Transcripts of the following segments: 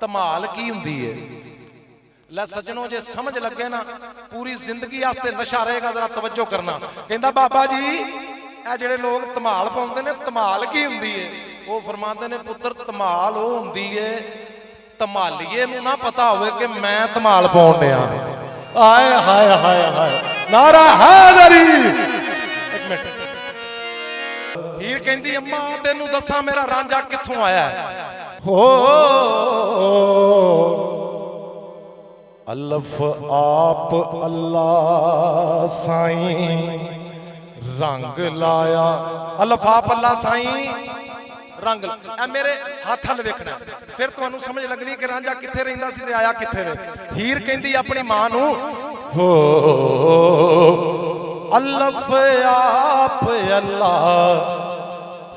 धमाल की हुंदी है। लै सज्जनों जे समझ लगे ना पूरी जिंदगी वास्ते नशा रहेगा। जरा तवज्जो करना। कहंदा बाबा जी ए जिहड़े लोग धमाल पाउंदे ने धमाल की हुंदी है? वो फरमाते ने पुत्र धमाल वो हुंदी है धमालीए नूं ना पता होवे कि मैं धमाल पाउण डिया। आए हाय हाय हाय नारा हैदरी। एक मिनट हीर कहंदी अम्मा तेनू दसा मेरा रांझा कित्थों आया है? हो अल्फ आप अल्लाह साईं रंग लाया। अल्फ आप अल्लाह साईं रंग मेरे हाथ हल वेखना फिर तुहानू समझ लगनी कि रांझा कित्थे रहिंदा सी ते आया कित्थे वे। हीर कहंदी अपनी मां नू हो अल्फ आप अल्लाह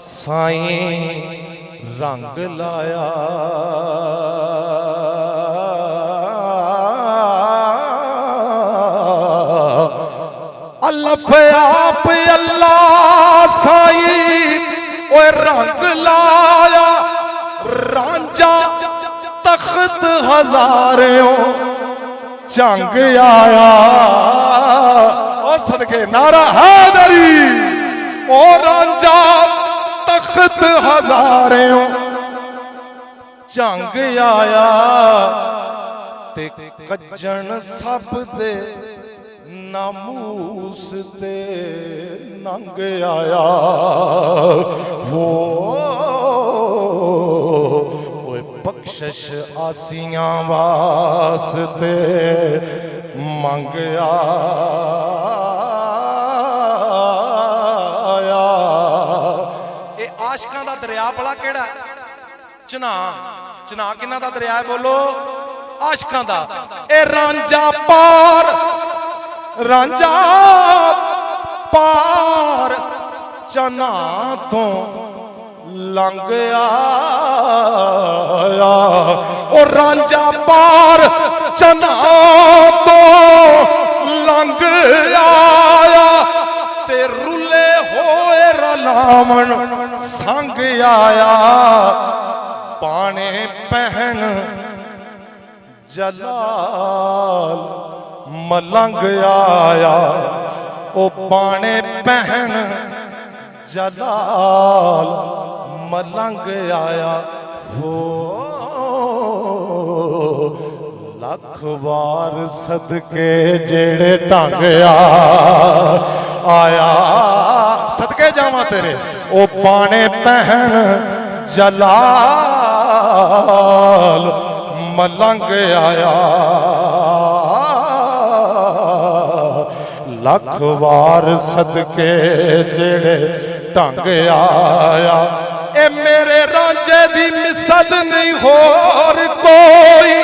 साईं रंग लाया। अल्फ आप अल्लाह साईं ओए रंग लाया। रांझा तख्त हजारों जंग आया। ओ सदके नारा हैदरी। ओ रांझा तख्त हजारों जंग आया ते कज्जन सब दे नामूस ते नंग आया। वो बख्शिश आसियां वास्ते मंग आया। ये आशकां दा दरिया भला केड़ा? चना चना किन्ना दा दरिया है बोलो? आशकां दा। ए रांझा पार रांझा पार चना तो लंघ आया। और रांझा पार चना तो लंघ आया ते रुले होए रलावन संग आया। पाने पहन जलाल मलंग आया। ओ पाने पहन जलाल मलंग आया। हो लख बार सदके जेड़े ढंग आया। सदके जावा तेरे। ओ पाने पहन जलाल मलंग आया। लख वार सदके जेड़े ढंग आया। ए मेरे रांझे दी मिसल नहीं होर कोई।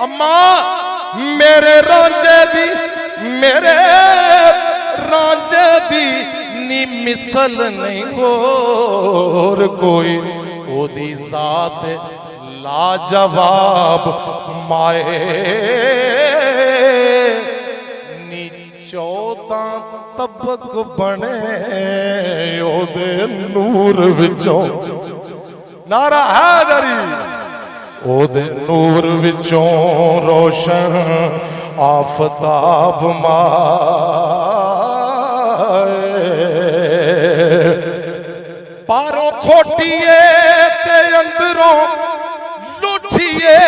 अम्मा मेरे रांझे दी मेरे रांझे दी नी मिसल नहीं होर कोई। ओदी जात लाजवाब माए नी 14 तबक बने ओदे नूर विचों। नारा हैदरी। ओदे नूर विचों रोशन आफताब माए। पारों खोटिए ते अंदरों लुठिए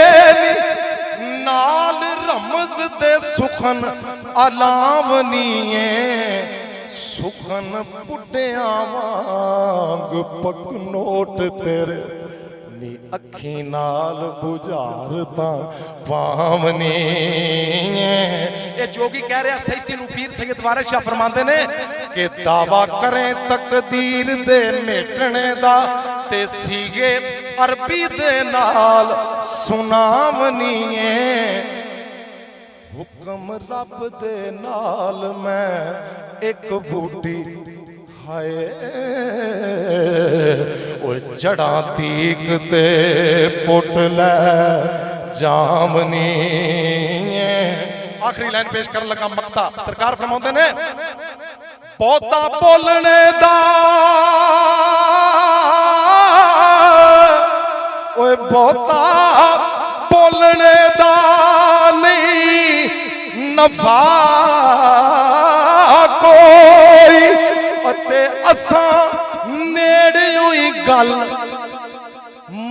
नाल रमज दे सुखन अलावनीए। सुखन पुटिया वांग पकनोट तेरे नी अखी नाल बुझारता पावनी। ये जोगी कह रहा सैयदी नूं पीर सैयद वारिस शाह फरमाते ने कि दावा करें तकदीर दे मेटने दा ते सीगे अरबी दे नाल सुनावनीए। हुक्म रब दे नाल मैं एक बूटी हाय ओ जड़ा तीक ते पुट लै जामनी। आखिरी लाइन पेश कर लगा मक्ता। सरकार फरमाते ने बहुता बोलने दा ओए बहुता नफा कोई अते असां नेड़ियों ही गल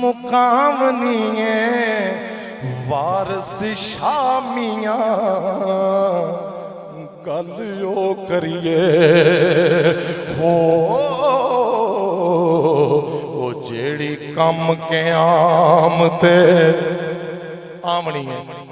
मुकामनी है वारस शामियां गल यो करिए हो जेड़ी कम के आम ते आमनी है।